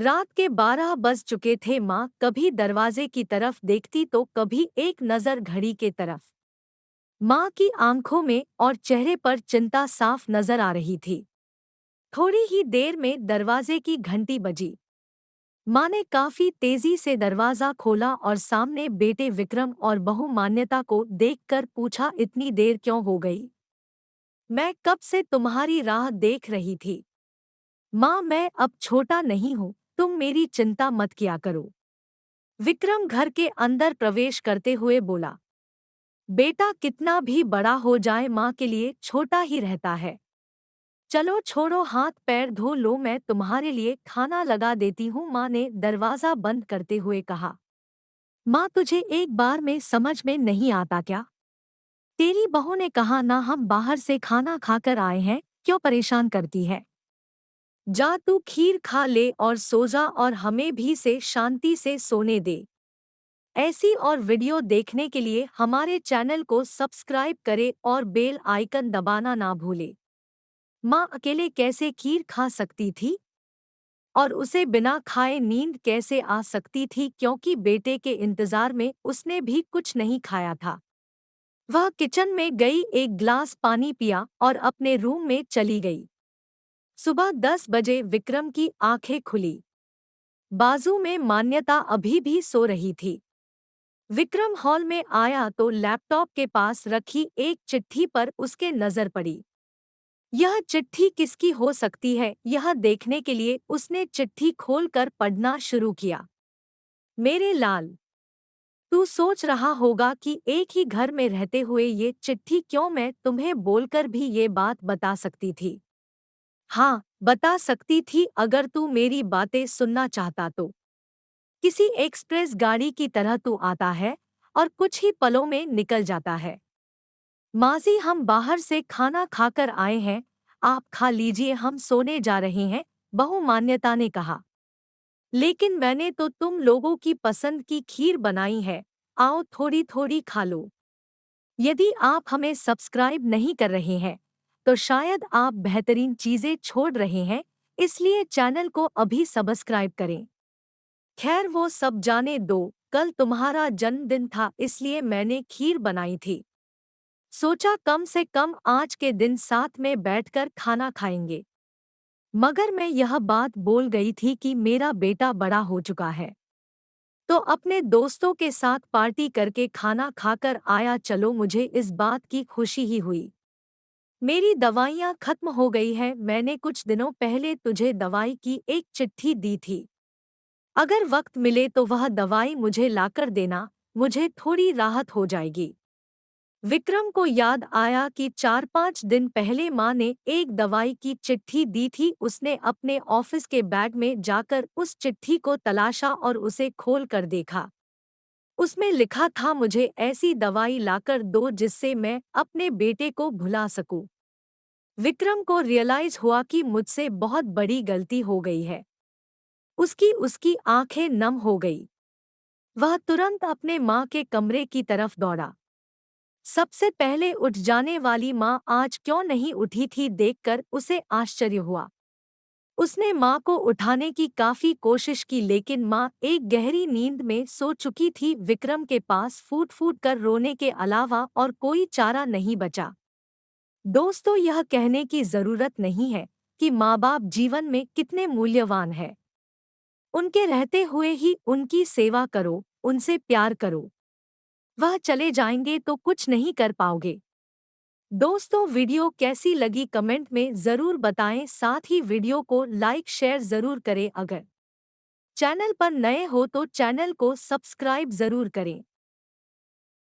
रात के 12 बज चुके थे। माँ कभी दरवाजे की तरफ देखती तो कभी एक नज़र घड़ी के तरफ। माँ की आंखों में और चेहरे पर चिंता साफ नजर आ रही थी। थोड़ी ही देर में दरवाजे की घंटी बजी। माँ ने काफी तेजी से दरवाजा खोला और सामने बेटे विक्रम और बहू मान्यता को देखकर पूछा, इतनी देर क्यों हो गई? मैं कब से तुम्हारी राह देख रही थी। माँ, मैं अब छोटा नहीं हूँ, तुम मेरी चिंता मत किया करो। विक्रम घर के अंदर प्रवेश करते हुए बोला। बेटा कितना भी बड़ा हो जाए माँ के लिए छोटा ही रहता है। चलो छोड़ो, हाथ पैर धो लो, मैं तुम्हारे लिए खाना लगा देती हूँ। माँ ने दरवाजा बंद करते हुए कहा। माँ, तुझे एक बार में समझ में नहीं आता क्या? तेरी बहू ने कहा ना, हम बाहर से खाना खाकर आए हैं, क्यों परेशान करती है? जा तू खीर खा ले और सो जा और हमें भी से शांति से सोने दे। ऐसी और वीडियो देखने के लिए हमारे चैनल को सब्सक्राइब करें और बेल आइकन दबाना ना भूले। माँ अकेले कैसे खीर खा सकती थी? और उसे बिना खाए नींद कैसे आ सकती थी, क्योंकि बेटे के इंतजार में उसने भी कुछ नहीं खाया था। वह किचन में गई, एक ग्लास पानी पिया और अपने रूम में चली गई। सुबह 10 बजे विक्रम की आंखें खुली। बाजू में मान्यता अभी भी सो रही थी। विक्रम हॉल में आया तो लैपटॉप के पास रखी एक चिट्ठी पर उसके नजर पड़ी। यह चिट्ठी किसकी हो सकती है, यह देखने के लिए उसने चिट्ठी खोलकर पढ़ना शुरू किया। मेरे लाल, तू सोच रहा होगा कि एक ही घर में रहते हुए ये चिट्ठी क्यों? मैं तुम्हें बोलकर भी ये बात बता सकती थी। हाँ, बता सकती थी, अगर तू मेरी बातें सुनना चाहता तो। किसी एक्सप्रेस गाड़ी की तरह तू आता है और कुछ ही पलों में निकल जाता है। माजी, हम बाहर से खाना खाकर आए हैं, आप खा लीजिए, हम सोने जा रहे हैं, बहू मान्यता ने कहा। लेकिन मैंने तो तुम लोगों की पसंद की खीर बनाई है, आओ थोड़ी थोड़ी खा लो। यदि आप हमें सब्सक्राइब नहीं कर रहे हैं तो शायद आप बेहतरीन चीजें छोड़ रहे हैं, इसलिए चैनल को अभी सब्सक्राइब करें। खैर वो सब जाने दो, कल तुम्हारा जन्मदिन था इसलिए मैंने खीर बनाई थी। सोचा कम से कम आज के दिन साथ में बैठकर खाना खाएंगे। मगर मैं यह बात बोल गई थी कि मेरा बेटा बड़ा हो चुका है, तो अपने दोस्तों के साथ पार्टी करके खाना खाकर आया। चलो, मुझे इस बात की खुशी ही हुई। मेरी दवाइयाँ खत्म हो गई है, मैंने कुछ दिनों पहले तुझे दवाई की एक चिट्ठी दी थी। अगर वक्त मिले तो वह दवाई मुझे लाकर देना, मुझे थोड़ी राहत हो जाएगी। विक्रम को याद आया कि 4-5 दिन पहले माँ ने एक दवाई की चिट्ठी दी थी। उसने अपने ऑफिस के बैग में जाकर उस चिट्ठी को तलाशा और उसे खोल कर देखा। उसमें लिखा था, मुझे ऐसी दवाई लाकर दो जिससे मैं अपने बेटे को भुला सकूं। विक्रम को रियलाइज हुआ कि मुझसे बहुत बड़ी गलती हो गई है। उसकी आंखें नम हो गई। वह तुरंत अपने माँ के कमरे की तरफ दौड़ा। सबसे पहले उठ जाने वाली माँ आज क्यों नहीं उठी थी, देखकर उसे आश्चर्य हुआ। उसने माँ को उठाने की काफी कोशिश की, लेकिन माँ एक गहरी नींद में सो चुकी थी। विक्रम के पास फूट फूट कर रोने के अलावा और कोई चारा नहीं बचा। दोस्तों, यह कहने की जरूरत नहीं है कि माँ बाप जीवन में कितने मूल्यवान हैं। उनके रहते हुए ही उनकी सेवा करो, उनसे प्यार करो। वह चले जाएंगे तो कुछ नहीं कर पाओगे। दोस्तों, वीडियो कैसी लगी कमेंट में ज़रूर बताएं, साथ ही वीडियो को लाइक शेयर ज़रूर करें। अगर चैनल पर नए हो तो चैनल को सब्सक्राइब ज़रूर करें।